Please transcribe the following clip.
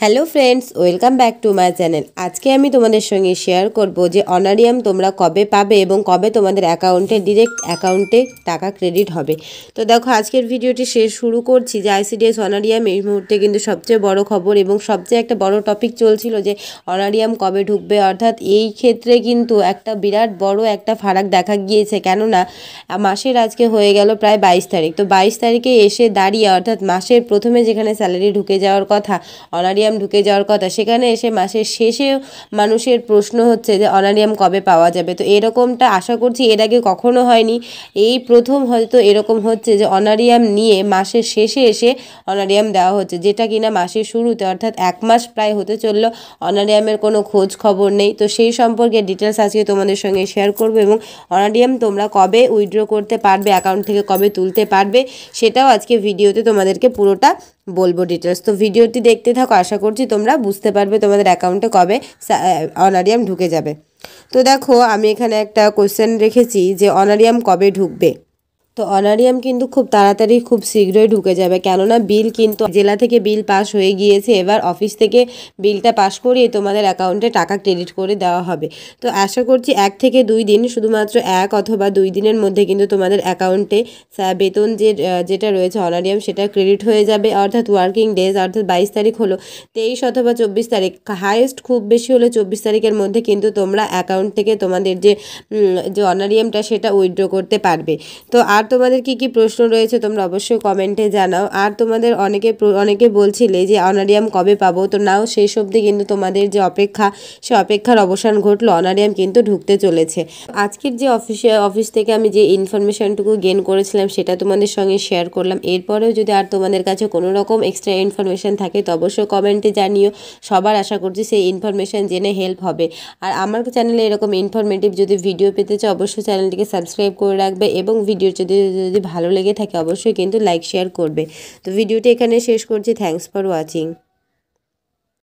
Hello friends, welcome back to my channel. আজকে আমি তোমাদের সঙ্গে শেয়ার করব যে অনারিয়াম তোমরা কবে পাবে এবং কবে তোমাদের অ্যাকাউন্টে ডিরেক্ট অ্যাকাউন্টে টাকা ক্রেডিট হবে। তো দেখো, আজকের ভিডিওটি শুরু করছি যে আইসিডিএস অনারিয়াম এই মুহূর্তে কিন্তু সবচেয়ে বড় খবর এবং সবচেয়ে একটা বড় টপিক চলছিল যে অনারিয়াম কবে ঢুকবে। অর্থাৎ এই ক্ষেত্রে কিন্তু একটা বিরাট বড় একটা ফারাক দেখা গিয়েছে, কেননা মাসের আজকে হয়ে গেল প্রায় 22 তারিখ। তো 22 তারিখে এসে দাঁড়িয়ে, অর্থাৎ মাসের প্রথমে যেখানে স্যালারি ঢুকে যাওয়ার কথা, অনারিয়াম ঢুকে যাওয়ার কথা, সেখানে এসে মাসের শেষে মানুষের প্রশ্ন হচ্ছে যে অনারিয়াম কবে পাওয়া যাবে। তো এরকমটা আশা করছি এর আগে কখনো হয়নি, এই প্রথম হয়তো এরকম হচ্ছে যে অনারিয়াম নিয়ে মাসের শেষে এসে অনারিয়াম দেওয়া হচ্ছে, যেটা কিনা মাসের শুরুতে অর্থাৎ 1 মাস প্রায় হতে চললো অনারিয়ামের কোনো খোঁজ খবর নেই। তো সেই সম্পর্কে ডিটেলস আজকে তোমাদের সঙ্গে শেয়ার করবো এবং অনারিয়াম তোমরা কবে উইথড্র করতে পারবে, অ্যাকাউন্ট থেকে কবে তুলতে পারবে, সেটাও আজকে ভিডিওতে তোমাদেরকে পুরোটা বলবো ডিটেলস। তো ভিডিওটি দেখতে থাকো, আশা করছি তোমরা বুঝতে পারবে তোমাদের অ্যাকাউন্টে কবে অনারিয়াম ঢুকে যাবে। তো দেখো, আমি এখানে একটা কোশ্চেন রেখেছি যে অনারিয়াম কবে ঢুকবে। তো অনারিয়াম কিন্তু খুব তাড়াতাড়ি খুব শীঘ্রই ঢুকে যাবে, কেননা বিল কিন্তু জেলা থেকে বিল পাস হয়ে গিয়েছে। এবার অফিস থেকে বিলটা পাস করিয়ে তোমাদের অ্যাকাউন্টে টাকা ক্রেডিট করে দেওয়া হবে। তো আশা করছি 1 থেকে 2 দিন, শুধুমাত্র 1 অথবা 2 দিনের মধ্যে কিন্তু তোমাদের অ্যাকাউন্টে বেতন যেটা রয়েছে অনারিয়াম সেটা ক্রেডিট হয়ে যাবে। অর্থাৎ ওয়ার্কিং ডেজ, অর্থাৎ 22 তারিখ হলো, 23 অথবা 24 তারিখ, হাইয়েস্ট খুব বেশি হলে 24 তারিখের মধ্যে কিন্তু তোমরা অ্যাকাউন্ট থেকে তোমাদের যে অনারিয়ামটা সেটা উইথড্র করতে পারবে। তো আর তোমাদের কি কি প্রশ্ন রয়েছে তোমরা অবশ্যই কমেন্টে জানাও। আর তোমাদের অনেকে বলছিলে যে অনারিয়াম কবে পাবো, তো নাও শেষ অবধি কিন্তু তোমাদের যে অপেক্ষা, সে অপেক্ষার অবসান ঘটলো, অনারিয়াম কিন্তু ঢুকতে চলেছে। আজকের যে অফিস থেকে আমি যে ইনফরমেশনটুকু গেন করেছিলাম সেটা তোমাদের সঙ্গে শেয়ার করলাম। এরপরেও যদি আর তোমাদের কাছে কোনো রকম এক্সট্রা ইনফরমেশান থাকে তো অবশ্যই কমেন্টে জানিও। সবার আশা করছি সেই ইনফরমেশান জেনে হেল্প হবে। আর আমার চ্যানেলে এরকম ইনফরমেটিভ যদি ভিডিও পেতে চাও অবশ্যই চ্যানেলটিকে সাবস্ক্রাইব করে রাখবে এবং ভিডিও যদি ভালো লেগে থাকে অবশ্যই কিন্তু লাইক শেয়ার করবে। তো ভিডিওটি এখানে শেষ করছি। Thanks for watching.